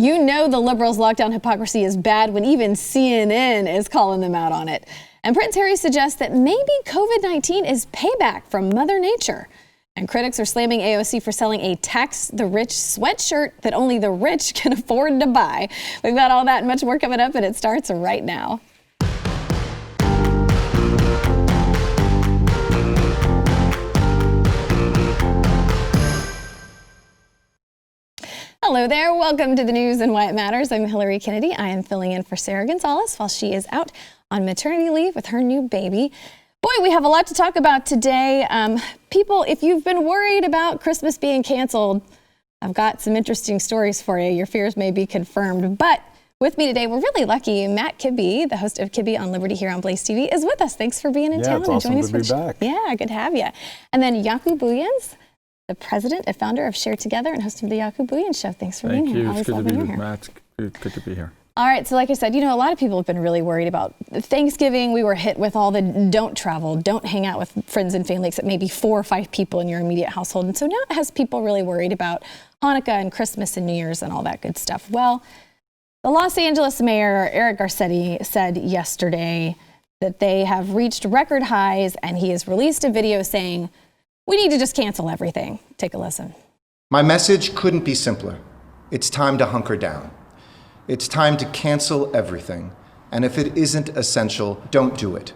You know the liberals' lockdown hypocrisy is bad when even CNN is calling them out on it. And Prince Harry suggests that maybe COVID-19 is payback from Mother Nature. And critics are slamming AOC for selling a tax-the-rich sweatshirt that only the rich can afford to buy. We've got all that and much more coming up, and it starts right now. Hello there. Welcome to the news and why it matters. I'm Hillary Kennedy. I am filling in for Sarah Gonzalez while she is out on maternity leave with her new baby. Boy, we have a lot to talk about today. People, if you've been worried about Christmas being canceled, I've got some interesting stories for you. Your fears may be confirmed. But with me today, we're really lucky. Matt Kibbe, the host of Kibbe on Liberty here on BlazeTV, is with us. Thanks for being in town it's and awesome joining us. To be back. Yeah, good to have you. And then Jaco Booyens, the president and founder of Share Together and host of the Jaco Booyens Show. Thanks for being here. Thank you. It's good to be with Matt. Good to be here. All right. So like I said, a lot of people have been really worried about Thanksgiving. We were hit with all the don't travel, don't hang out with friends and family except maybe 4 or 5 people in your immediate household. And so now it has people really worried about Hanukkah and Christmas and New Year's and all that good stuff. Well, the Los Angeles mayor, Eric Garcetti, said yesterday that they have reached record highs, and he has released a video saying, we need to just cancel everything. Take a listen. My message couldn't be simpler. It's time to hunker down. It's time to cancel everything. And if it isn't essential, don't do it.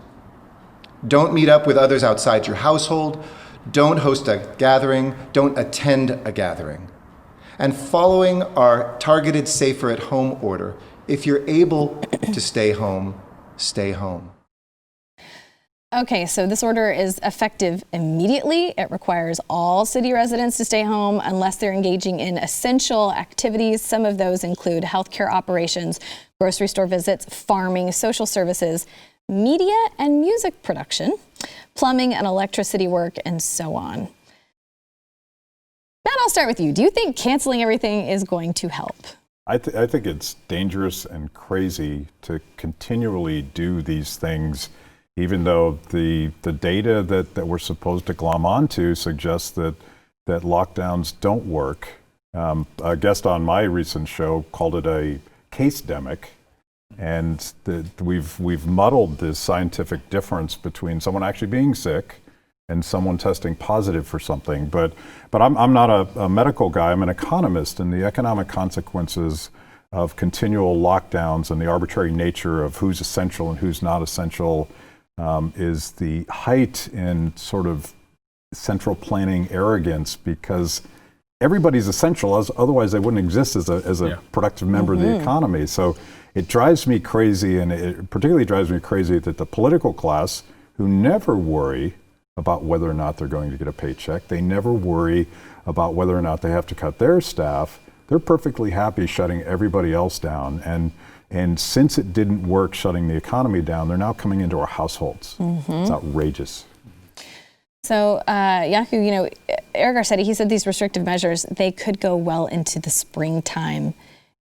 Don't meet up with others outside your household. Don't host a gathering. Don't attend a gathering. And following our targeted safer at home order, if you're able to stay home, stay home. Okay, so this order is effective immediately. It requires all city residents to stay home unless they're engaging in essential activities. Some of those include healthcare operations, grocery store visits, farming, social services, media and music production, plumbing and electricity work, and so on. Matt, I'll start with you. Do you think canceling everything is going to help? I think it's dangerous and crazy to continually do these things, even though the data that we're supposed to glom onto suggests that lockdowns don't work. A guest on my recent show called it a case-demic, and we've muddled this scientific difference between someone actually being sick and someone testing positive for something. But I'm not a medical guy. I'm an economist, and the economic consequences of continual lockdowns and the arbitrary nature of who's essential and who's not essential is the height in sort of central planning arrogance, because everybody's essential, otherwise they wouldn't exist as a productive member of the economy. So it drives me crazy, and it particularly drives me crazy that the political class, who never worry about whether or not they're going to get a paycheck, they never worry about whether or not they have to cut their staff, they're perfectly happy shutting everybody else down. And since it didn't work shutting the economy down, they're now coming into our households. It's outrageous. So, Jaco, Eric Garcetti, he said these restrictive measures, they could go well into the springtime.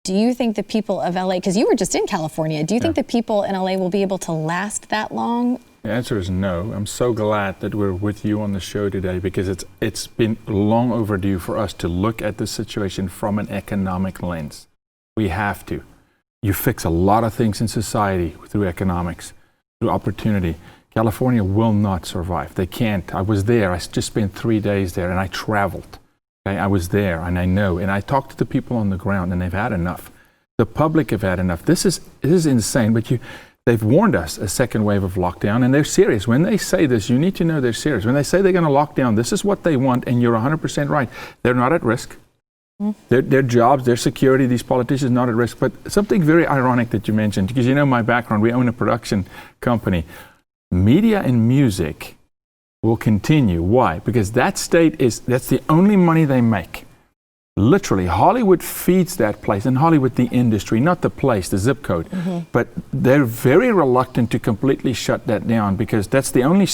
Do you think the people of LA, because you were just in California, do you think the people in LA will be able to last that long? The answer is no. I'm so glad that we're with you on the show today, because it's been long overdue for us to look at the situation from an economic lens. We have to. You fix a lot of things in society through economics, through opportunity. California will not survive. They can't. I was there. I just spent 3 days there, and I traveled. Okay? I was there, and I know. And I talked to the people on the ground, and they've had enough. The public have had enough. This is insane, but they've warned us a second wave of lockdown, and they're serious. When they say this, you need to know they're serious. When they say they're going to lock down, this is what they want, and you're 100% right. They're not at risk. Their jobs, their security, these politicians not at risk. But something very ironic that you mentioned, because my background, we own a production company. Media and music will continue. Why? Because that's the only money they make. Literally, Hollywood feeds that place, and Hollywood, the industry, not the place, the zip code. But they're very reluctant to completely shut that down, because that's the only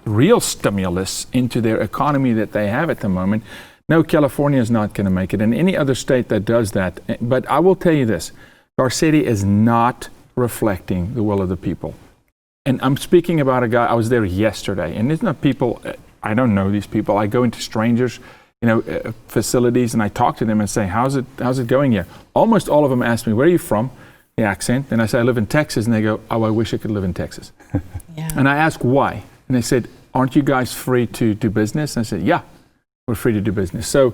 real stimulus into their economy that they have at the moment. No, California is not going to make it, and any other state that does that. But I will tell you this, Garcetti is not reflecting the will of the people. And I'm speaking about a guy, I was there yesterday, and it's not people, I don't know these people. I go into strangers' facilities, and I talk to them and say, how's it going here? Almost all of them ask me, where are you from? The accent. And I say, I live in Texas. And they go, oh, I wish I could live in Texas. Yeah. And I ask why. And they said, aren't you guys free to do business? And I said, yeah, we're free to do business. So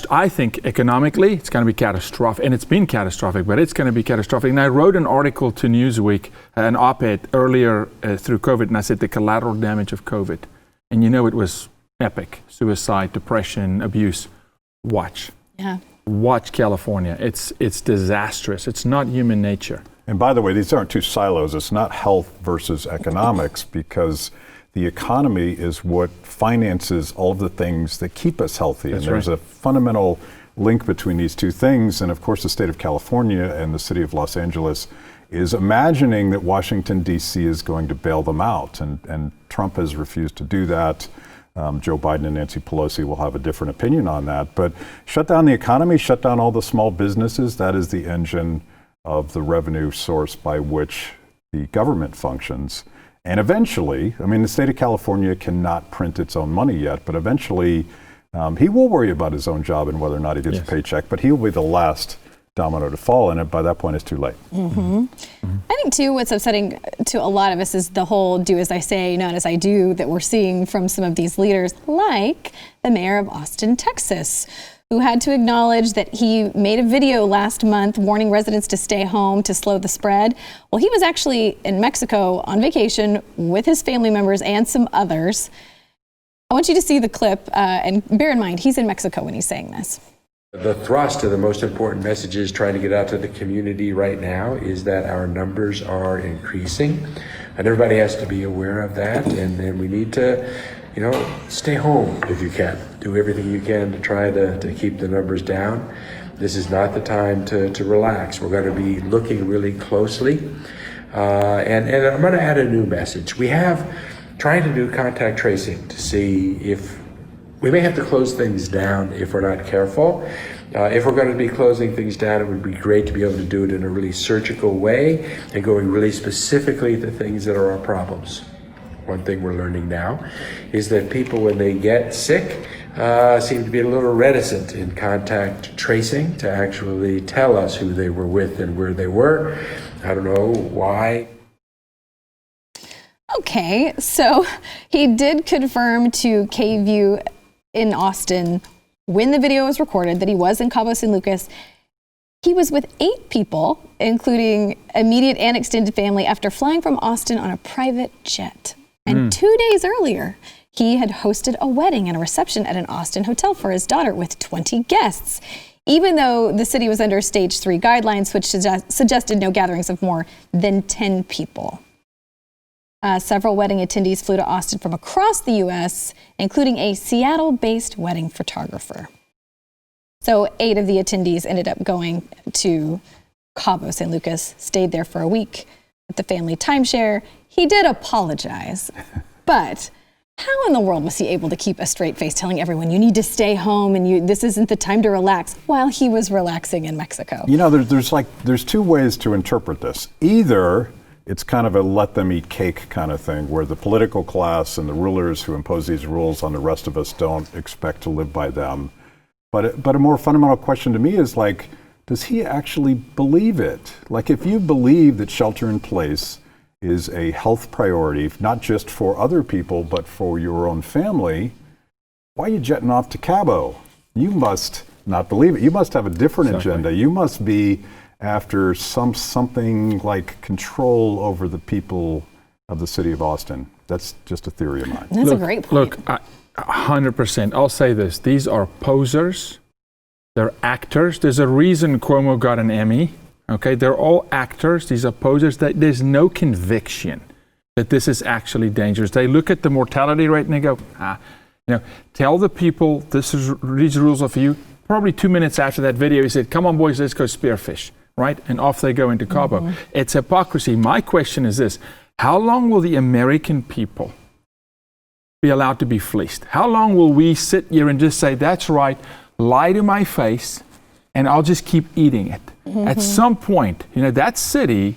I think economically, it's going to be catastrophic. And it's been catastrophic, but it's going to be catastrophic. And I wrote an article to Newsweek, an op-ed earlier through COVID, and I said the collateral damage of COVID. And it was epic. Suicide, depression, abuse. Watch. Yeah. Watch California. It's disastrous. It's not human nature. And by the way, these aren't two silos. It's not health versus economics, because the economy is what finances all of the things that keep us healthy. That's and there's right. a fundamental link between these two things. And of course, the state of California and the city of Los Angeles is imagining that Washington, D.C. is going to bail them out. And Trump has refused to do that. Joe Biden and Nancy Pelosi will have a different opinion on that. But shut down the economy, shut down all the small businesses. That is the engine of the revenue source by which the government functions. And eventually, the state of California cannot print its own money yet, but eventually he will worry about his own job and whether or not he gets a paycheck, but he'll be the last domino to fall, and by that point it's too late. Mm-hmm. Mm-hmm. I think too, what's upsetting to a lot of us is the whole do as I say, not as I do that we're seeing from some of these leaders, like the mayor of Austin, Texas, who had to acknowledge that he made a video last month warning residents to stay home to slow the spread. Well, he was actually in Mexico on vacation with his family members and some others. I want you to see the clip, and bear in mind, he's in Mexico when he's saying this. The thrust of the most important messages trying to get out to the community right now is that our numbers are increasing, and everybody has to be aware of that, and we need to stay home if you can. Do everything you can to try to keep the numbers down. This is not the time to relax. We're going to be looking really closely. And I'm going to add a new message. We have trying to do contact tracing to see if we may have to close things down if we're not careful. If we're going to be closing things down, it would be great to be able to do it in a really surgical way and going really specifically to things that are our problems. One thing we're learning now is that people, when they get sick, seem to be a little reticent in contact tracing to actually tell us who they were with and where they were. I don't know why. Okay, so he did confirm to KVUE in Austin when the video was recorded that he was in Cabo San Lucas. He was with 8 people, including immediate and extended family, after flying from Austin on a private jet. And 2 days earlier, he had hosted a wedding and a reception at an Austin hotel for his daughter with 20 guests, even though the city was under stage 3 guidelines, which suggested no gatherings of more than 10 people. Several wedding attendees flew to Austin from across the U.S., including a Seattle-based wedding photographer. So 8 of the attendees ended up going to Cabo San Lucas, stayed there for a week at the family timeshare. He did apologize, but how in the world was he able to keep a straight face telling everyone you need to stay home and this isn't the time to relax while he was relaxing in Mexico? There's 2 ways to interpret this. Either it's kind of a let them eat cake kind of thing, where the political class and the rulers who impose these rules on the rest of us don't expect to live by them. But a more fundamental question to me is does he actually believe it? If you believe that shelter in place is a health priority, not just for other people, but for your own family, why are you jetting off to Cabo? You must not believe it. You must have a different agenda. You must be after something like control over the people of the city of Austin. That's just a theory of mine. That's a great point. Look, 100%. I'll say this. These are posers. They're actors. There's a reason Cuomo got an Emmy. Okay, they're all actors. These are posers. There's no conviction that this is actually dangerous. They look at the mortality rate and they go, tell the people these rules are for you. Probably 2 minutes after that video, he said, come on, boys, let's go spearfish, right? And off they go into Cabo. Mm-hmm. It's hypocrisy. My question is this: how long will the American people be allowed to be fleeced? How long will we sit here and just say, that's right, lie to my face, and I'll just keep eating it? Mm-hmm. At some point, that city,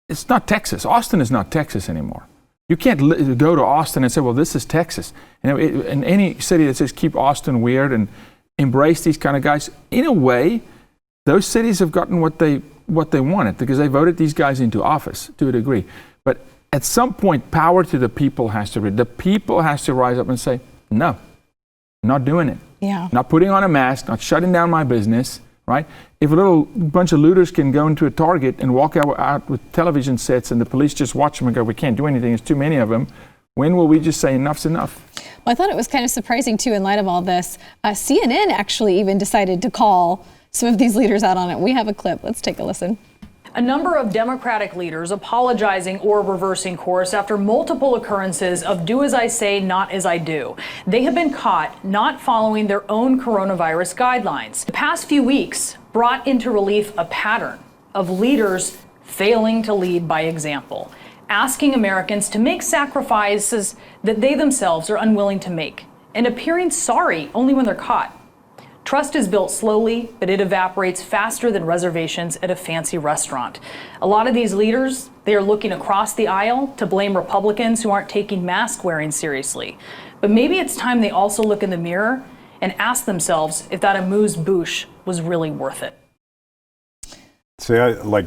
it's not Texas. Austin is not Texas anymore. You can't go to Austin and say, well, this is Texas. In any city that says keep Austin weird and embrace these kind of guys, in a way, those cities have gotten what they wanted because they voted these guys into office to a degree. But at some point, power to the people has to be. The people has to rise up and say, no, not doing it. Yeah. Not putting on a mask, not shutting down my business, right? If a little bunch of looters can go into a Target and walk out with television sets and the police just watch them and go, we can't do anything, there's too many of them, when will we just say enough's enough? Well, I thought it was kind of surprising, too, in light of all this. CNN actually even decided to call some of these leaders out on it. We have a clip. Let's take a listen. A number of Democratic leaders apologizing or reversing course after multiple occurrences of do as I say, not as I do. They have been caught not following their own coronavirus guidelines. The past few weeks brought into relief a pattern of leaders failing to lead by example, asking Americans to make sacrifices that they themselves are unwilling to make, and appearing sorry only when they're caught. Trust is built slowly, but it evaporates faster than reservations at a fancy restaurant. A lot of these leaders, they are looking across the aisle to blame Republicans who aren't taking mask wearing seriously. But maybe it's time they also look in the mirror and ask themselves if that amuse-bouche was really worth it. See, like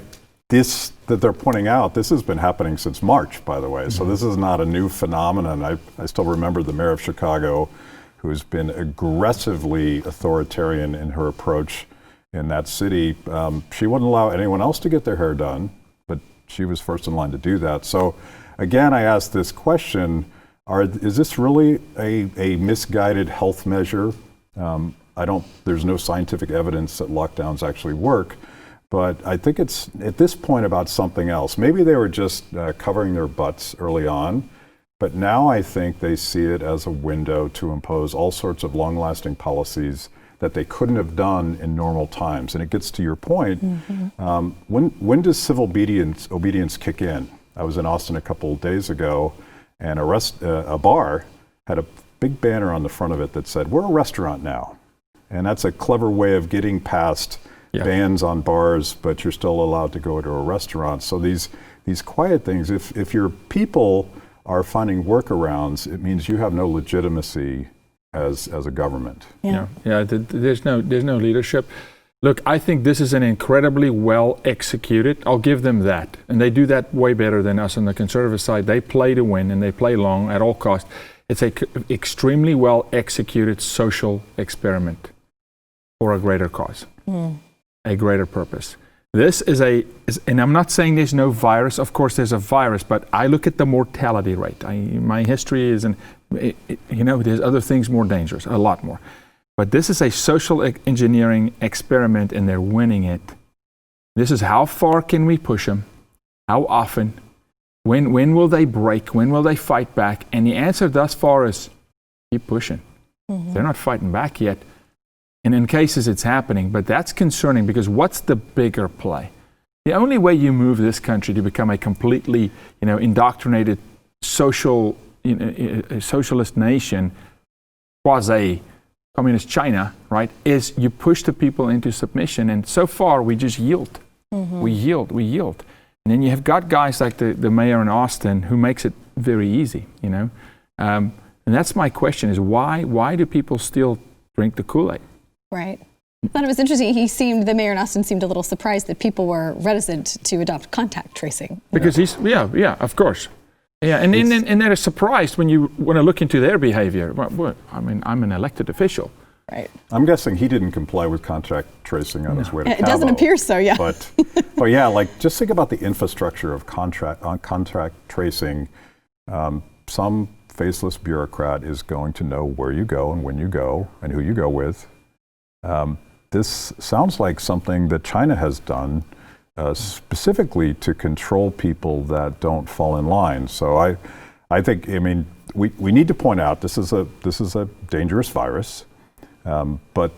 this that they're pointing out, this has been happening since March, by the way. So this is not a new phenomenon. I still remember the mayor of Chicago, who's been aggressively authoritarian in her approach in that city. She wouldn't allow anyone else to get their hair done, but she was first in line to do that. So again, I ask this question, is this really a misguided health measure? There's no scientific evidence that lockdowns actually work, but I think it's at this point about something else. Maybe they were just covering their butts early on, but now I think they see it as a window to impose all sorts of long-lasting policies that they couldn't have done in normal times. And it gets to your point, when does civil obedience kick in? I was in Austin a couple of days ago, and a bar had a big banner on the front of it that said, we're a restaurant now. And that's a clever way of getting past bans on bars, but you're still allowed to go to a restaurant. So these quiet things, if your people are finding workarounds, it means you have no legitimacy as a government. There's no leadership. Look, I think this is an incredibly well executed. I'll give them that, and they do that way better than us on the conservative side. They play to win and they play long at all costs. It's a extremely well executed social experiment for a greater cause, a greater purpose. This is and I'm not saying there's no virus. Of course, there's a virus, but I look at the mortality rate. My history is, there's other things more dangerous, a lot more. But this is a social engineering experiment, and they're winning it. This is how far can we push them? How often? When will they break? When will they fight back? And the answer thus far is keep pushing. They're not fighting back yet. And in cases it's happening, but that's concerning because what's the bigger play? The only way you move this country to become a completely, indoctrinated socialist nation, quasi-communist China, right, is you push the people into submission. And so far we just yield. We yield. And then you have got guys like the mayor in Austin who makes it very easy, And that's my question is why do people still drink the Kool-Aid? Right. I thought it was interesting. The mayor in Austin seemed a little surprised that people were reticent to adopt contact tracing. Because of course. Yeah, and they're surprised when you want to look into their behavior. Well, I'm an elected official. Right. I'm guessing he didn't comply with contact tracing on his way to Cabo. It doesn't appear so, yeah. But just think about the infrastructure of contact tracing. Some faceless bureaucrat is going to know where you go and when you go and who you go with. This sounds like something that China has done specifically to control people that don't fall in line. So I think we need to point out this is a dangerous virus, but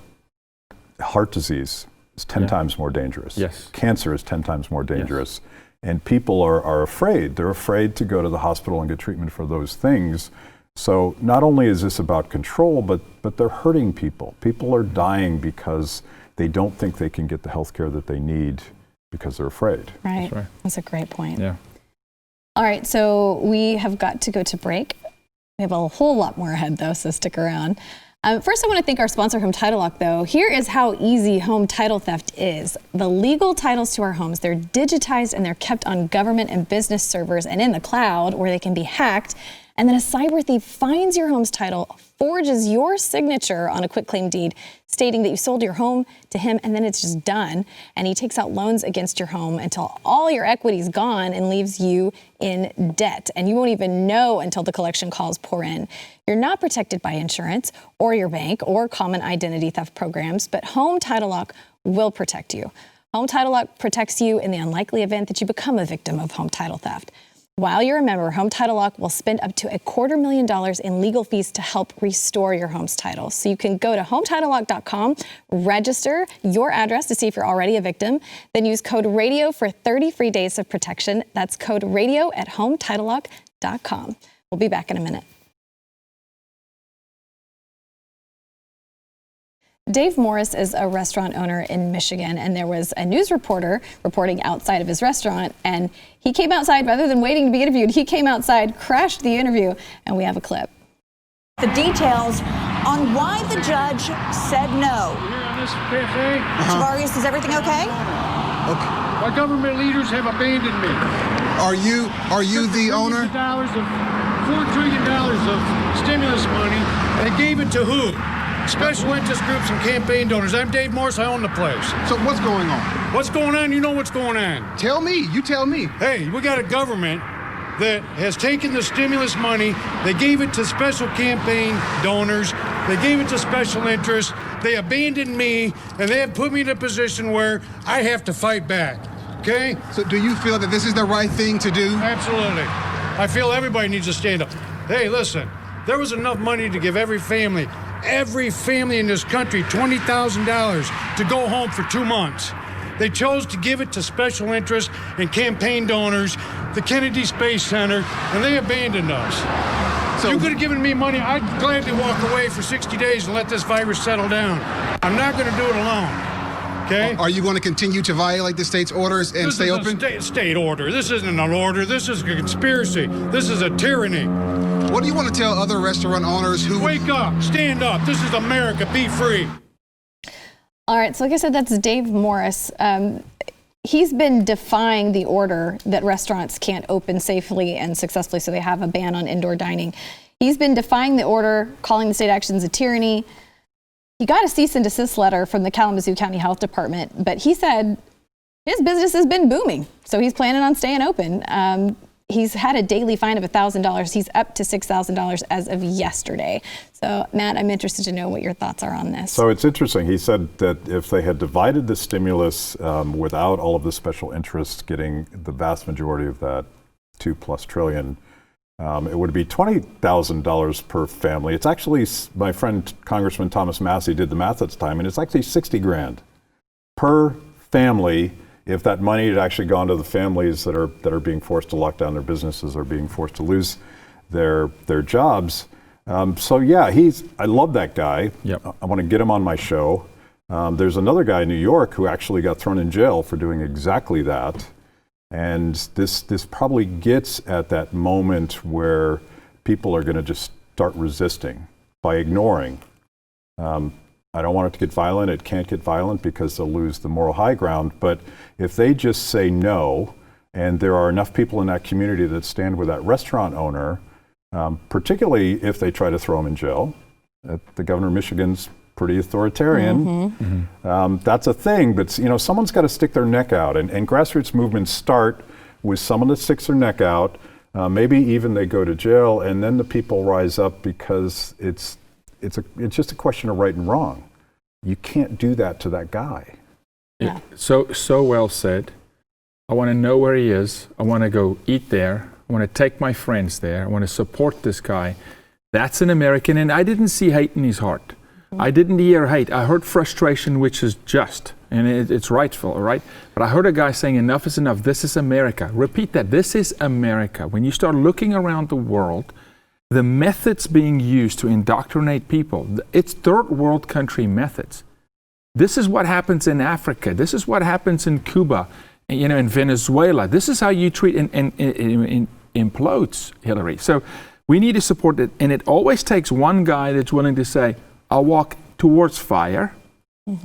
heart disease is 10 times more dangerous. Yes. Cancer is 10 times more dangerous. Yes. And people are afraid. They're afraid to go to the hospital and get treatment for those things. So not only is this about control, but they're hurting people. People are dying because they don't think they can get the health care that they need because they're afraid. Right. That's a great point. Yeah. All right, so we have got to go to break. We have a whole lot more ahead, though, so stick around. First, I want to thank our sponsor, Home Title Lock, though. Here is how easy home title theft is. The legal titles to our homes, they're digitized and they're kept on government and business servers and in the cloud where they can be hacked. And then a cyber thief finds your home's title, forges your signature on a quitclaim deed, stating that you sold your home to him, and then it's just done. And he takes out loans against your home until all your equity's gone and leaves you in debt. And you won't even know until the collection calls pour in. You're not protected by insurance or your bank or common identity theft programs, but Home Title Lock will protect you. Home Title Lock protects you in the unlikely event that you become a victim of home title theft. While you're a member, Home Title Lock will spend up to $250,000 in legal fees to help restore your home's title. So you can go to HometitleLock.com, register your address to see if you're already a victim, then use code RADIO for 30 free days of protection. That's code RADIO at HometitleLock.com. We'll be back in a minute. Dave Morris is a restaurant owner in Michigan, and there was a news reporter reporting outside of his restaurant, and he came outside rather than waiting to be interviewed. He came outside, crashed the interview, and we have a clip. The details on why the judge said no. Here on this cafe. Vargas, is everything okay? Okay. My government leaders have abandoned me. Are you the owner? $4 trillion of stimulus money. They gave it to who? Special interest groups and campaign donors. I'm Dave Morris. I own the place. So what's going on? What's going on? You know what's going on. Tell me. You tell me. Hey, we got a government that has taken the stimulus money. They gave it to special campaign donors. They gave it to special interests. They abandoned me, and they have put me in a position where I have to fight back. Okay? So do you feel that this is the right thing to do? Absolutely. I feel everybody needs to stand up. Hey, listen, there was enough money to give every family in this country $20,000 to go home for 2 months. They chose to give it to special interests and campaign donors, the Kennedy Space Center, and they abandoned us. So you could have given me money. I'd gladly walk away for 60 days and let this virus settle down. I'm not going to do it alone. Okay? Are you going to continue to violate the state's orders and stay open? This is a state order. This isn't an order. This is a conspiracy. This is a tyranny. What do you want to tell other restaurant owners who... Wake up. Stand up. This is America. Be free. All right, so like I said, that's Dave Morris. He's been defying the order that restaurants can't open safely and successfully, so they have a ban on indoor dining. He's been defying the order, calling the state actions a tyranny. He got a cease and desist letter from the Kalamazoo County Health Department, but he said his business has been booming, so he's planning on staying open. He's had a daily fine of $1,000. He's up to $6,000 as of yesterday. So, Matt, I'm interested to know what your thoughts are on this. So it's interesting. He said that if they had divided the stimulus without all of the special interests getting the vast majority of that $2+ trillion, it would be $20,000 per family. It's actually, my friend Congressman Thomas Massey did the math at the time, and it's actually $60,000 per family. If that money had actually gone to the families that are being forced to lock down their businesses or being forced to lose their jobs. So yeah, I love that guy. Yep. I want to get him on my show. There's another guy in New York who actually got thrown in jail for doing exactly that. And this probably gets at that moment where people are going to just start resisting by ignoring. I don't want it to get violent. It can't get violent because they'll lose the moral high ground. But if they just say no, and there are enough people in that community that stand with that restaurant owner, particularly if they try to throw him in jail, the governor of Michigan's pretty authoritarian. That's a thing, but someone's got to stick their neck out. And grassroots movements start with someone that sticks their neck out. Maybe even they go to jail, and then the people rise up because it's just a question of right and wrong. You can't do that to that guy. Yeah. So well said. I want to know where he is. I want to go eat there. I want to take my friends there. I want to support this guy. That's an American, and I didn't see hate in his heart. I didn't hear hate. I heard frustration, which is just, and it's rightful, right? But I heard a guy saying, enough is enough. This is America. Repeat that. This is America. When you start looking around the world, the methods being used to indoctrinate people, it's third world country methods. This is what happens in Africa. This is what happens in Cuba, in Venezuela. This is how you treat in implodes Hillary. So we need to support it. And it always takes one guy that's willing to say, I'll walk towards fire,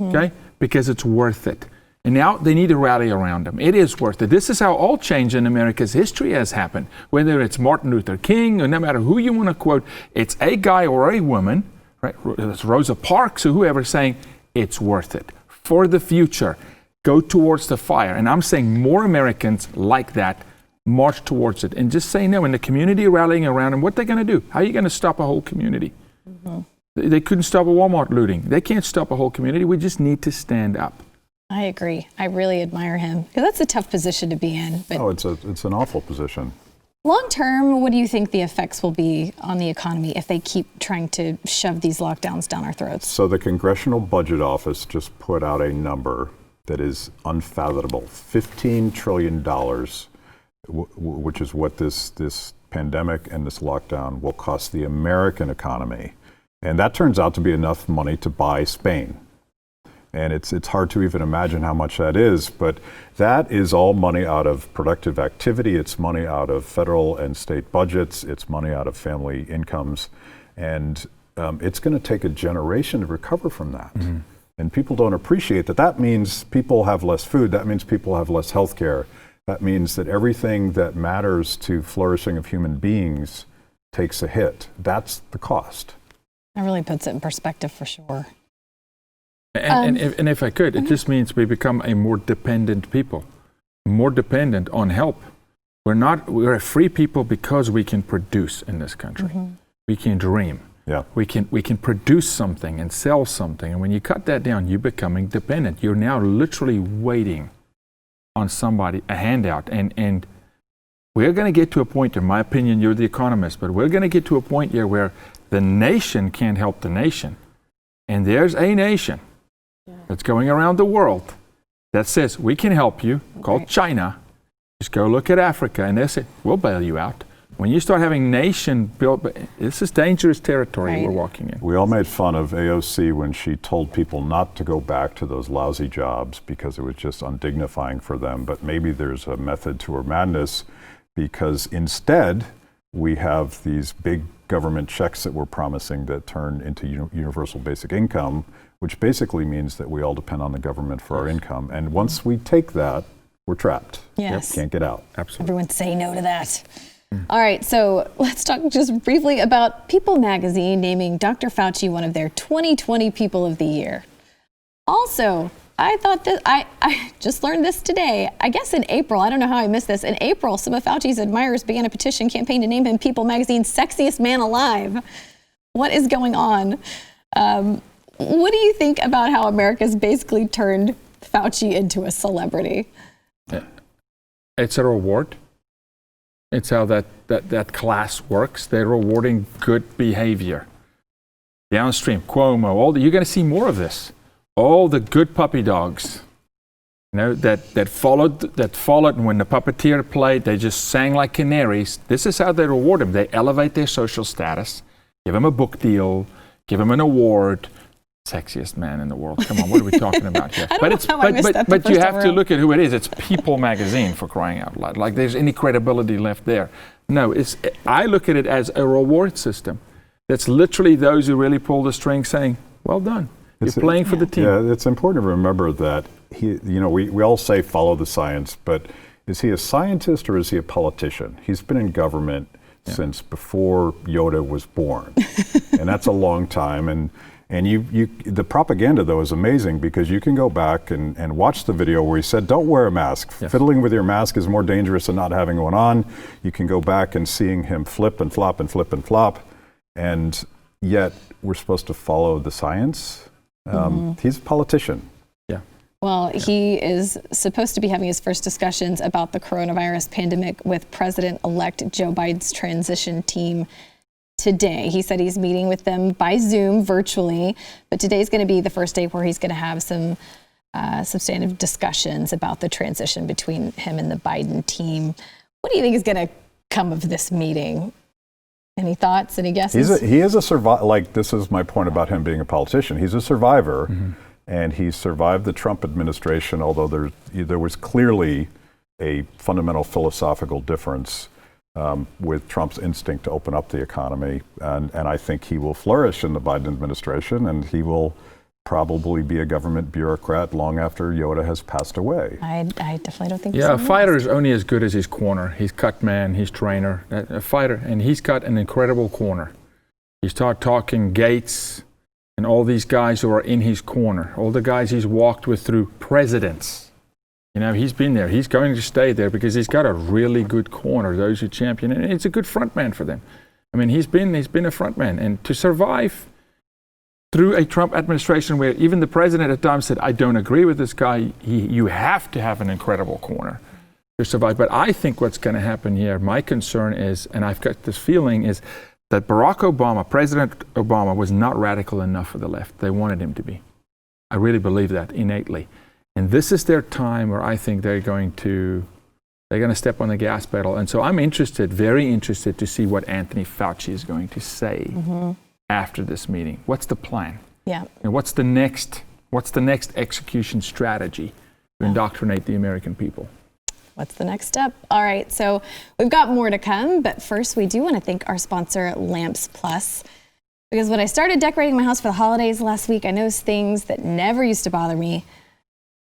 okay, because it's worth it. And now they need to rally around him. It is worth it. This is how all change in America's history has happened. Whether it's Martin Luther King or no matter who you want to quote, it's a guy or a woman, right? It's Rosa Parks or whoever saying it's worth it for the future. Go towards the fire. And I'm saying more Americans like that march towards it and just say no. And the community rallying around them, what they're going to do? How are you going to stop a whole community? They couldn't stop a Walmart looting. They can't stop a whole community. We just need to stand up. I agree. I really admire him because that's a tough position to be in. But it's an awful position. Long term, what do you think the effects will be on the economy if they keep trying to shove these lockdowns down our throats? So the Congressional Budget Office just put out a number that is unfathomable, $15 trillion, which is what this pandemic and this lockdown will cost the American economy. And that turns out to be enough money to buy Spain. And it's hard to even imagine how much that is, but that is all money out of productive activity. It's money out of federal and state budgets. It's money out of family incomes. And it's going to take a generation to recover from that. And people don't appreciate that. That means people have less food. That means people have less health care. That means that everything that matters to flourishing of human beings takes a hit. That's the cost. That really puts it in perspective for sure. And if I could, it just means we become a more dependent people, more dependent on help. We're a free people because we can produce in this country. We can dream. Yeah. We can produce something and sell something. And when you cut that down, you're becoming dependent. You're now literally waiting on somebody, a handout. And we're going to get to a point, in my opinion, you're the economist, but we're going to get to a point here where the nation can't help the nation. And there's a nation that's going around the world that says, we can help you, called China. Just go look at Africa, and they say, we'll bail you out. When you start having nation built, this is dangerous territory we're walking in. We all made fun of AOC when she told people not to go back to those lousy jobs because it was just undignifying for them. But maybe there's a method to her madness, because instead we have these big government checks that we're promising that turn into universal basic income, which basically means that we all depend on the government for our income. And once we take that, we're trapped. Yes. Can't get out. Absolutely. Everyone say no to that. All right, so let's talk just briefly about People magazine naming Dr. Fauci one of their 2020 People of the Year. Also, I thought that I just learned this today. I guess in April, I don't know how I missed this. In April, some of Fauci's admirers began a petition campaign to name him People magazine's sexiest man alive. What is going on? What do you think about how America's basically turned Fauci into a celebrity? It's a reward. It's how that class works. They're rewarding good behavior. Downstream, Cuomo, you're going to see more of this. All the good puppy dogs, that followed, and when the puppeteer played, they just sang like canaries. This is how they reward them. They elevate their social status, give them a book deal, give them an award. Sexiest man in the world. Come on, what are we talking about here? But you have to look at who it is. It's People magazine, for crying out loud. Like there's any credibility left there. No, I look at it as a reward system. That's literally those who really pull the string saying, well done. You're playing for the team. Yeah, it's important to remember that we all say follow the science, but is he a scientist or is he a politician? He's been in government since before Yoda was born. And that's a long time. And the propaganda, though, is amazing, because you can go back and watch the video where he said, don't wear a mask. Yes. Fiddling with your mask is more dangerous than not having one on. You can go back and seeing him flip and flop and flip and flop. And yet we're supposed to follow the science. He's a politician. Well, he is supposed to be having his first discussions about the coronavirus pandemic with President-elect Joe Biden's transition team today. He said he's meeting with them by Zoom virtually, but today's going to be the first day where he's going to have some substantive discussions about the transition between him and the Biden team. What do you think is going to come of this meeting? Any thoughts? Any guesses? He is a survivor. Like, this is my point about him being a politician. He's a survivor, and he survived the Trump administration, although there was clearly a fundamental philosophical difference with Trump's instinct to open up the economy. And I think he will flourish in the Biden administration, and he will probably be a government bureaucrat long after Yoda has passed away. I definitely don't think. Yeah, a fighter is only as good as his corner, his cut man, his trainer. A fighter, and he's got an incredible corner. You start talking Gates and all these guys who are in his corner, all the guys he's walked with through presidents. You know, he's been there. He's going to stay there because he's got a really good corner, those who champion it. And it's a good front man for them. I mean, he's been a front man. And to survive through a Trump administration where even the president at times said, I don't agree with this guy, you have to have an incredible corner to survive. But I think what's going to happen here, my concern is, and I've got this feeling, is that Barack Obama, President Obama, was not radical enough for the left. They wanted him to be. I really believe that innately. And this is their time where I think they're going to step on the gas pedal. And so I'm very interested to see what Anthony Fauci is going to say after this meeting. What's the plan? Yeah. And what's the next execution strategy to indoctrinate the American people? What's the next step? All right, so we've got more to come, but first we do want to thank our sponsor, Lamps Plus. Because when I started decorating my house for the holidays last week, I noticed things that never used to bother me,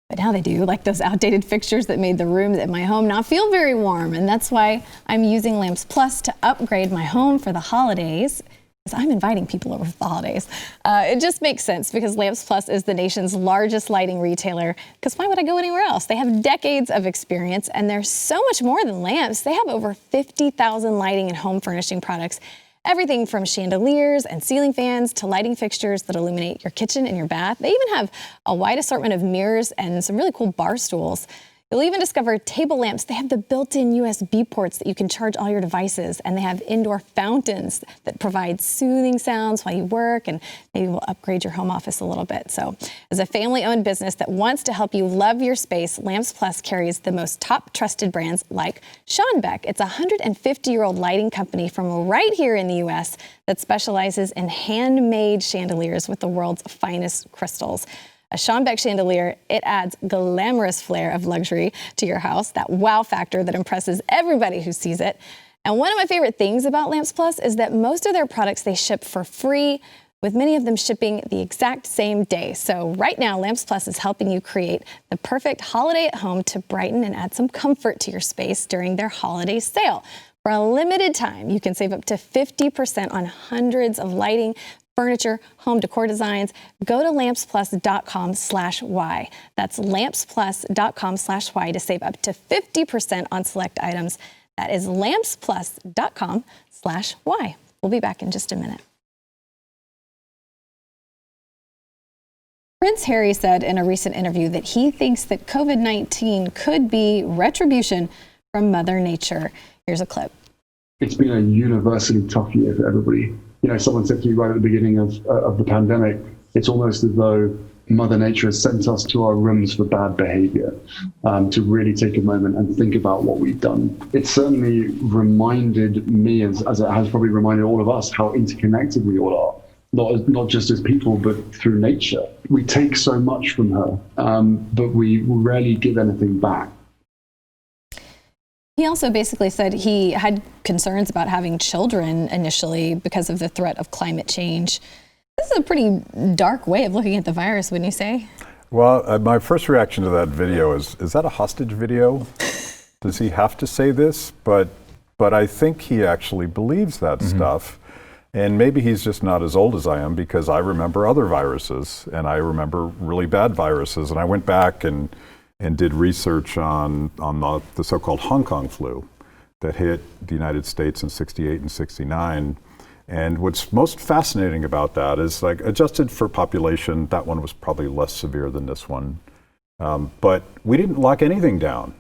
but now they do, like those outdated fixtures that made the rooms at my home not feel very warm. And that's why I'm using Lamps Plus to upgrade my home for the holidays, because I'm inviting people over for the holidays. It just makes sense because Lamps Plus is the nation's largest lighting retailer, because why would I go anywhere else? They have decades of experience, and they're so much more than lamps. They have over 50,000 lighting and home furnishing products. Everything from chandeliers and ceiling fans to lighting fixtures that illuminate your kitchen and your bath. They even have a wide assortment of mirrors and some really cool bar stools. You'll even discover table lamps. They have the built-in USB ports that you can charge all your devices, and they have indoor fountains that provide soothing sounds while you work, and maybe we'll upgrade your home office a little bit. So as a family-owned business that wants to help you love your space, Lamps Plus carries the most top trusted brands like Schonbeck. It's a 150-year-old lighting company from right here in the U.S. that specializes in handmade chandeliers with the world's finest crystals. A Schonbeck chandelier, it adds glamorous flair of luxury to your house, that wow factor that impresses everybody who sees it. And one of my favorite things about Lamps Plus is that most of their products they ship for free, with many of them shipping the exact same day. So right now, Lamps Plus is helping you create the perfect holiday at home to brighten and add some comfort to your space during their holiday sale. For a limited time, you can save up to 50% on hundreds of lighting, furniture, home decor designs. Go to lampsplus.com/Y. That's lampsplus.com/Y to save up to 50% on select items. That is lampsplus.com/Y. We'll be back in just a minute. Prince Harry said in a recent interview that he thinks that COVID-19 could be retribution from Mother Nature. Here's a clip. It's been a universally tough year for everybody. You know, someone said to me right at the beginning of the pandemic, it's almost as though Mother Nature has sent us to our rooms for bad behavior, to really take a moment and think about what we've done. It certainly reminded me, as it has probably reminded all of us, how interconnected we all are. Not just as people, but through nature. We take so much from her, but we rarely give anything back. He also basically said he had concerns about having children initially because of the threat of climate change. This is a pretty dark way of looking at the virus, wouldn't you say? Well, my first reaction to that video is that a hostage video? Does he have to say this? But I think he actually believes that stuff. And maybe he's just not as old as I am, because I remember other viruses, and I remember really bad viruses. And I went back and did research on the so-called Hong Kong flu that hit the United States in 68 and 69. And what's most fascinating about that is, like, adjusted for population, that one was probably less severe than this one. But we didn't lock anything down.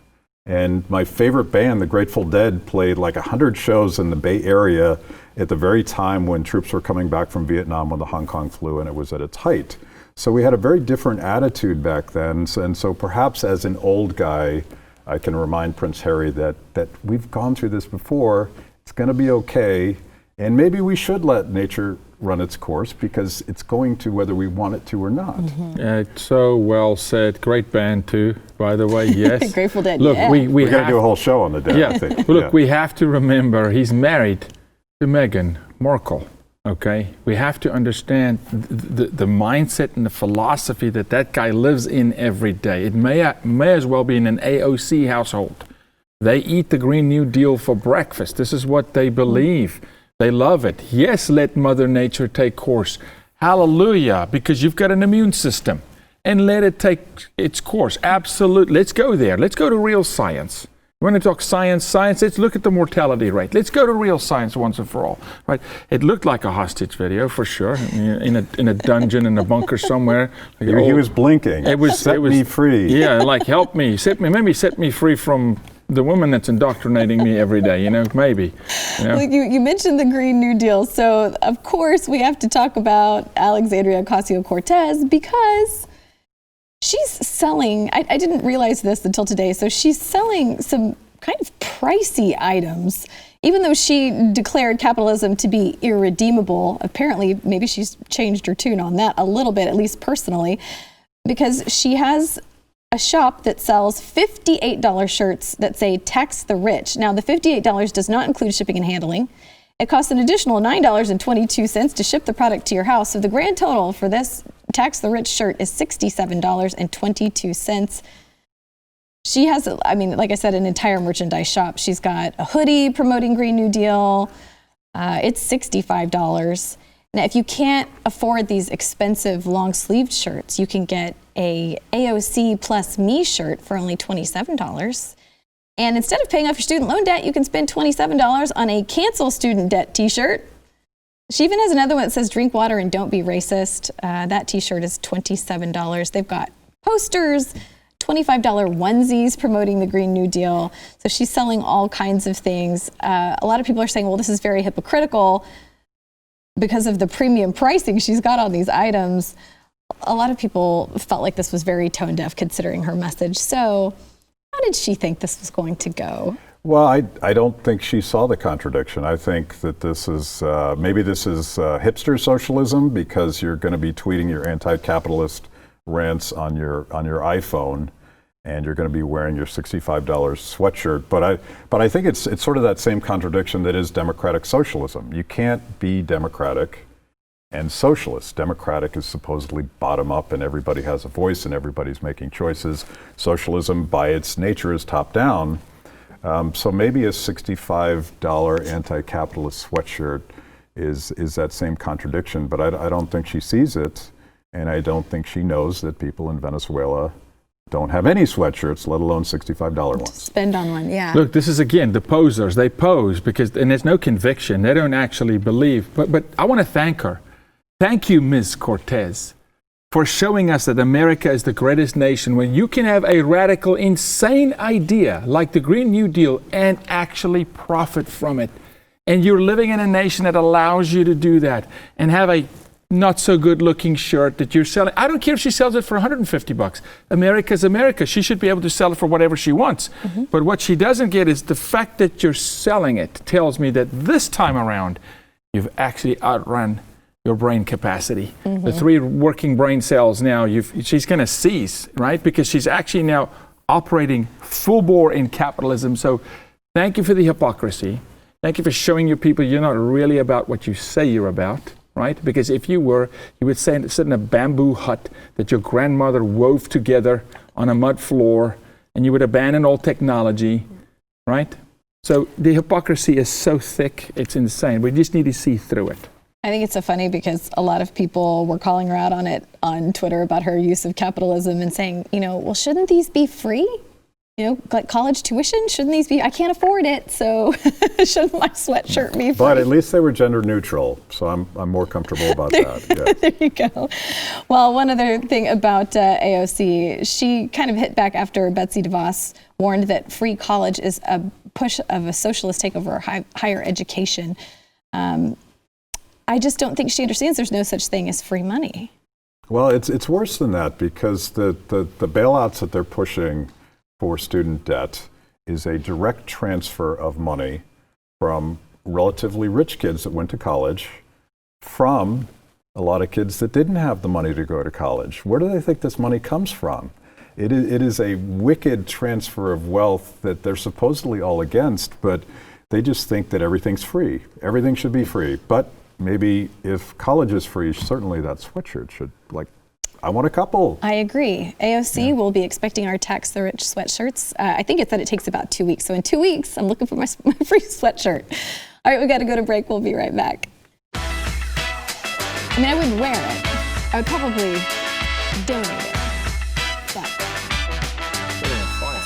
And my favorite band, the Grateful Dead, played like 100 shows in the Bay Area at the very time when troops were coming back from Vietnam when the Hong Kong flu, and it was at its height. So we had a very different attitude back then. And so perhaps as an old guy, I can remind Prince Harry that we've gone through this before. It's going to be okay. And maybe we should let nature run its course because it's going to, whether we want it to or not. It's so well said. Great band too, by the way. Yes. Grateful Dead. Look, yeah. we're going to do a whole show on the Dead, I think. Look, we have to remember he's married to Meghan Markle. Okay, we have to understand the mindset and the philosophy that guy lives in every day. It may as well be in an AOC household. They eat the Green New Deal for breakfast. This is what they believe. They love it. Yes, let Mother Nature take course. Hallelujah, because you've got an immune system. And let it take its course. Absolutely. Let's go there. Let's go to real science. We want to talk science. Let's look at the mortality rate. Let's go to real science once and for all. Right? It looked like a hostage video for sure, in a dungeon in a bunker somewhere. Like he was blinking. It was set me free. Yeah, like help me, maybe set me free from the woman that's indoctrinating me every day. Maybe. Like you mentioned the Green New Deal, so of course we have to talk about Alexandria Ocasio-Cortez because she's selling, I didn't realize this until today, so she's selling some kind of pricey items. Even though she declared capitalism to be irredeemable, apparently maybe she's changed her tune on that a little bit, at least personally, because she has a shop that sells $58 shirts that say tax the rich. Now the $58 does not include shipping and handling. It costs an additional $9.22 to ship the product to your house. So the grand total for this Tax the Rich shirt is $67.22. She has, like I said, an entire merchandise shop. She's got a hoodie promoting Green New Deal. It's $65. Now, if you can't afford these expensive long-sleeved shirts, you can get a AOC plus me shirt for only $27. And instead of paying off your student loan debt, you can spend $27 on a cancel student debt t-shirt. She even has another one that says drink water and don't be racist. That t-shirt is $27. They've got posters, $25 onesies promoting the Green New Deal. So she's selling all kinds of things. A lot of people are saying, well, this is very hypocritical because of the premium pricing she's got on these items. A lot of people felt like this was very tone deaf considering her message. So how did she think this was going to go? Well, I don't think she saw the contradiction. I think that this is, maybe this is hipster socialism because you're going to be tweeting your anti-capitalist rants on your iPhone and you're going to be wearing your $65 sweatshirt. But I think it's sort of that same contradiction that is democratic socialism. You can't be democratic and socialist. Democratic is supposedly bottom up and everybody has a voice and everybody's making choices. Socialism by its nature is top down. So maybe a $65 anti-capitalist sweatshirt is that same contradiction, but I don't think she sees it, and I don't think she knows that people in Venezuela don't have any sweatshirts, let alone $65 ones. Spend on one, yeah. Look, this is again the posers. They pose and there's no conviction. They don't actually believe. But I want to thank her. Thank you, Ms. Cortez, for showing us that America is the greatest nation when you can have a radical, insane idea like the Green New Deal and actually profit from it. And you're living in a nation that allows you to do that and have a not so good looking shirt that you're selling. I don't care if she sells it for $150. America's America. She should be able to sell it for whatever she wants. Mm-hmm. But what she doesn't get is the fact that you're selling it tells me that this time around, you've actually outrun your brain capacity. Mm-hmm. The 3 working brain cells now, she's going to cease, right? Because she's actually now operating full bore in capitalism. So thank you for the hypocrisy. Thank you for showing your people you're not really about what you say you're about, right? Because if you were, you would sit in a bamboo hut that your grandmother wove together on a mud floor, and you would abandon all technology, right? So the hypocrisy is so thick, it's insane. We just need to see through it. I think it's so funny because a lot of people were calling her out on it on Twitter about her use of capitalism and saying, well, shouldn't these be free? Like college tuition, shouldn't these be? I can't afford it, so shouldn't my sweatshirt be free? But at least they were gender neutral, so I'm more comfortable about that. Yeah. There you go. Well, one other thing about AOC, she kind of hit back after Betsy DeVos warned that free college is a push of a socialist takeover of higher education. I just don't think she understands there's no such thing as free money. Well, it's worse than that because the bailouts that they're pushing for student debt is a direct transfer of money from relatively rich kids that went to college from a lot of kids that didn't have the money to go to college. Where do they think this money comes from? It is a wicked transfer of wealth that they're supposedly all against, but they just think that everything's free. Everything should be free. But maybe if college is free, certainly that sweatshirt should, I want a couple. I agree. AOC will be expecting our Tax the Rich sweatshirts. I think it said it takes about 2 weeks. So in 2 weeks, I'm looking for my free sweatshirt. All right, we got to go to break. We'll be right back. I mean, I wouldn't wear it. I would probably donate it. But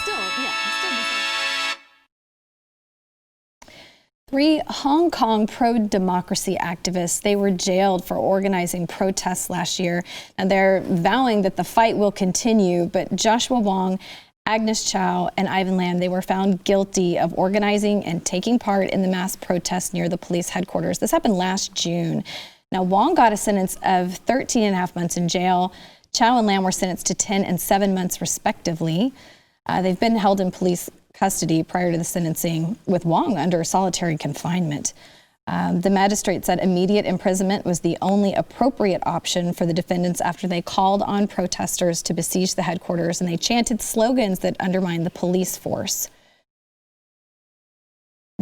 still, yeah. 3 Hong Kong pro-democracy activists, they were jailed for organizing protests last year, and they're vowing that the fight will continue. But Joshua Wong, Agnes Chow, and Ivan Lam, they were found guilty of organizing and taking part in the mass protests near the police headquarters. This happened last June. Now, Wong got a sentence of 13 and a half months in jail. Chow and Lam were sentenced to 10 and 7 months, respectively. They've been held in police custody prior to the sentencing, with Wong under solitary confinement. The magistrate said immediate imprisonment was the only appropriate option for the defendants after they called on protesters to besiege the headquarters, and they chanted slogans that undermined the police force.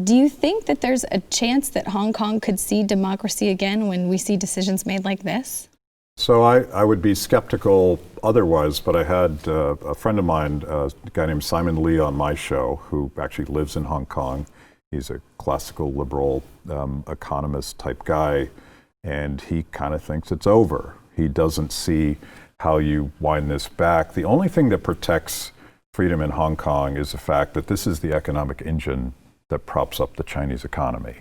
Do you think that there's a chance that Hong Kong could see democracy again when we see decisions made like this? So I would be skeptical otherwise, but I had a friend of mine, a guy named Simon Lee, on my show, who actually lives in Hong Kong. He's a classical liberal economist type guy, and he kind of thinks it's over. He doesn't see how you wind this back. The only thing that protects freedom in Hong Kong is the fact that this is the economic engine that props up the Chinese economy.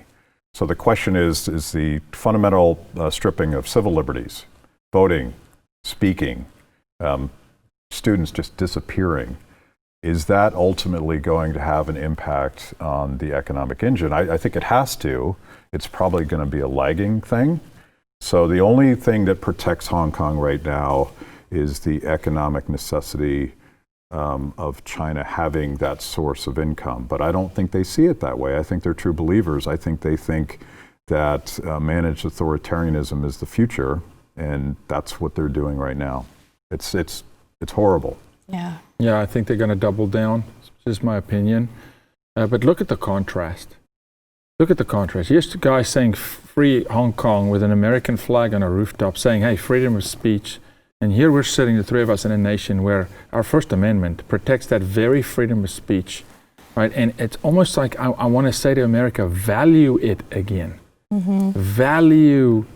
So the question is the fundamental stripping of civil liberties, voting, speaking, students just disappearing, is that ultimately going to have an impact on the economic engine? I think it has to. It's probably going to be a lagging thing. So the only thing that protects Hong Kong right now is the economic necessity of China having that source of income. But I don't think they see it that way. I think they're true believers. I think they think that managed authoritarianism is the future, and that's what they're doing right now. It's horrible. Yeah. Yeah, I think they're going to double down. This is my opinion. But look at the contrast. Look at the contrast. Here's the guy saying free Hong Kong with an American flag on a rooftop, saying, hey, freedom of speech. And here we're sitting, the three of us, in a nation where our First Amendment protects that very freedom of speech, right? And it's almost like I want to say to America, value it again. Mm-hmm. Value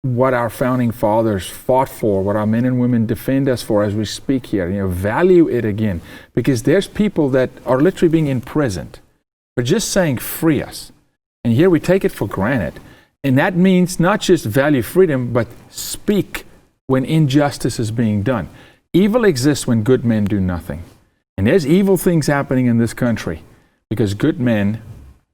what our founding fathers fought for, what our men and women defend us for as we speak here. Value it again. Because there's people that are literally being imprisoned for just saying free us. And here we take it for granted. And that means not just value freedom, but speak when injustice is being done. Evil exists when good men do nothing. And there's evil things happening in this country because good men,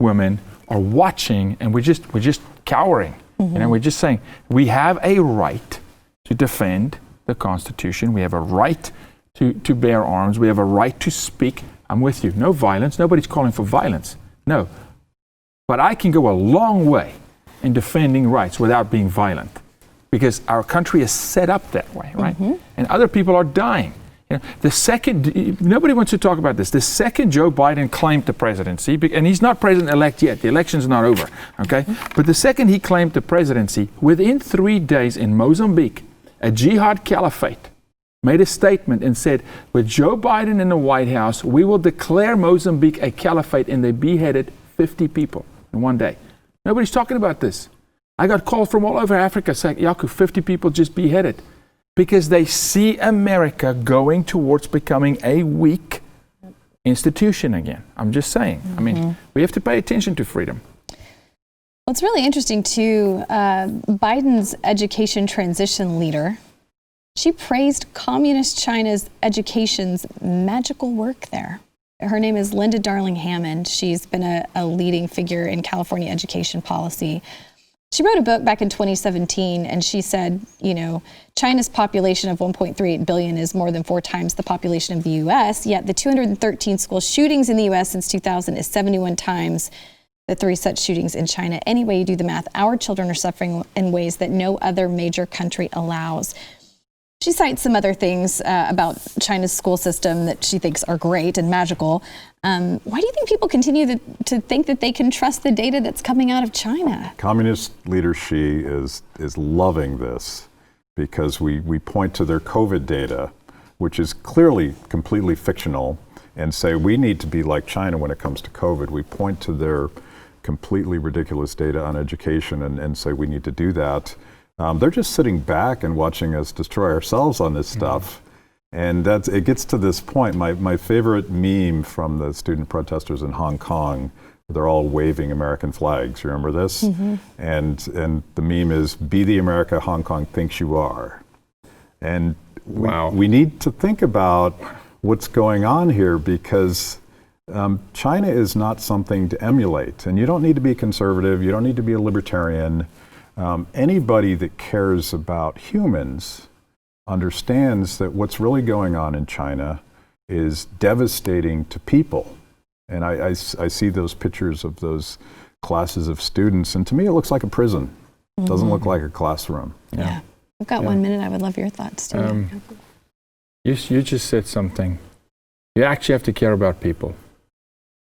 women are watching, and we're just cowering. Mm-hmm. We're just saying we have a right to defend the Constitution. We have a right to bear arms. We have a right to speak. I'm with you. No violence. Nobody's calling for violence. No. But I can go a long way in defending rights without being violent, because our country is set up that way, right? Mm-hmm. And other people are dying. The second, nobody wants to talk about this, the second Joe Biden claimed the presidency, and he's not president-elect yet, the election's not over, okay? Mm-hmm. But the second he claimed the presidency, within 3 days in Mozambique, a jihad caliphate made a statement and said, with Joe Biden in the White House, we will declare Mozambique a caliphate, and they beheaded 50 people in 1 day. Nobody's talking about this. I got calls from all over Africa saying, Yaku, 50 people just beheaded. Because they see America going towards becoming a weak institution again. I'm just saying. Mm-hmm. I mean, we have to pay attention to freedom. Well, it's really interesting, too. Biden's education transition leader, she praised Communist China's education's magical work there. Her name is Linda Darling Hammond. She's been a leading figure in California education policy. She wrote a book back in 2017, and she said, China's population of 1.38 billion is more than 4 times the population of the U.S., yet the 213 school shootings in the U.S. since 2000 is 71 times the 3 such shootings in China. Any way you do the math, our children are suffering in ways that no other major country allows. She cites some other things about China's school system that she thinks are great and magical. Why do you think people continue to think that they can trust the data that's coming out of China? Communist leader Xi is loving this because we point to their COVID data, which is clearly completely fictional, and say we need to be like China when it comes to COVID. We point to their completely ridiculous data on education and say we need to do that. They're just sitting back and watching us destroy ourselves on this stuff. And it gets to this point. My favorite meme from the student protesters in Hong Kong, they're all waving American flags. You remember this? And the meme is, be the America Hong Kong thinks you are. And we need to think about what's going on here, because China is not something to emulate. And you don't need to be conservative. You don't need to be a libertarian. Anybody that cares about humans understands that what's really going on in China is devastating to people. And I see those pictures of those classes of students, and to me it looks like a prison. It doesn't look like a classroom. Yeah. We've got 1 minute. I would love your thoughts, too. You just said something. You actually have to care about people.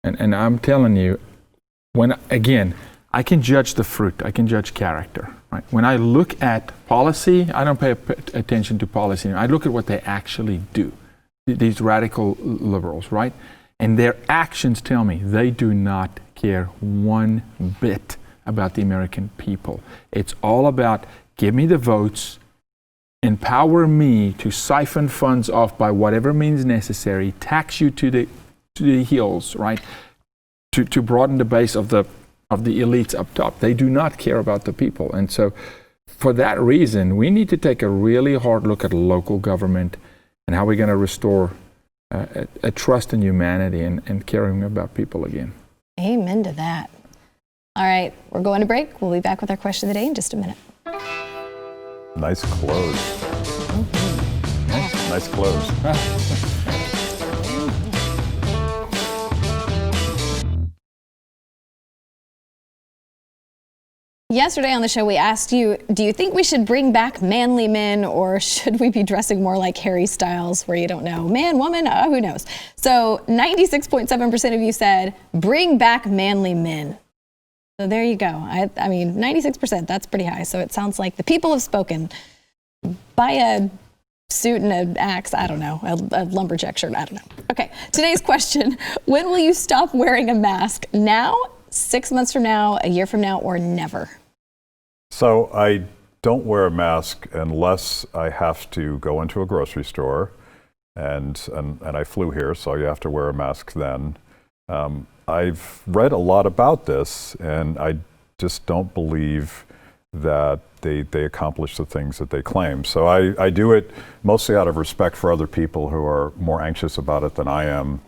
And I'm telling you, I can judge the fruit. I can judge character. Right? When I look at policy, I don't pay attention to policy. I look at what they actually do. These radical liberals, right? And their actions tell me they do not care one bit about the American people. It's all about give me the votes, empower me to siphon funds off by whatever means necessary, tax you to the hills, right? To broaden the base of the elites up top. They do not care about the people. And so for that reason, we need to take a really hard look at local government and how we're going to restore a trust in humanity and caring about people again. Amen to that. All right, we're going to break. We'll be back with our question of the day in just a minute. Nice clothes. Nice clothes. Yesterday on the show, we asked you, do you think we should bring back manly men, or should we be dressing more like Harry Styles, where you don't know, man, woman, who knows? So 96.7% of you said, bring back manly men. So there you go. I mean, 96%, that's pretty high. So it sounds like the people have spoken. Buy a suit and an axe, I don't know, a lumberjack shirt, I don't know. Okay, today's question, when will you stop wearing a mask? Now, 6 months from now, a year from now, or never? So I don't wear a mask unless I have to go into a grocery store, and I flew here, so you have to wear a mask then. I've read a lot about this, and I just don't believe that they accomplish the things that they claim. So I do it mostly out of respect for other people who are more anxious about it than I am.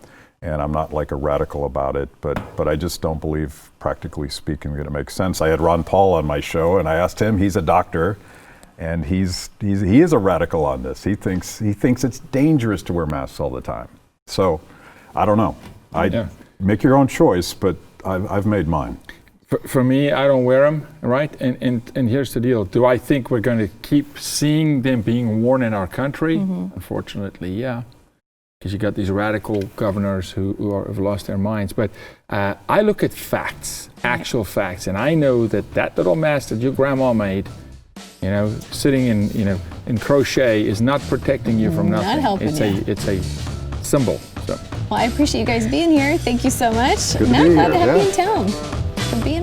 And I'm not like a radical about it, but I just don't believe, practically speaking, that it makes sense. I had Ron Paul on my show, and I asked him. He's a doctor, and he is a radical on this. He thinks it's dangerous to wear masks all the time. So I don't know. Make your own choice, but I've made mine. For me, I don't wear them, right? And here's the deal. Do I think we're going to keep seeing them being worn in our country? Unfortunately, yeah. Because you got these radical governors who have lost their minds. But I look at facts, actual facts, and I know that little mask that your grandma made, sitting in crochet, is not protecting you from nothing. Not helping you. It's a symbol. So. Well, I appreciate you guys being here. Thank you so much. Good Now to be glad here. to have you in town. For being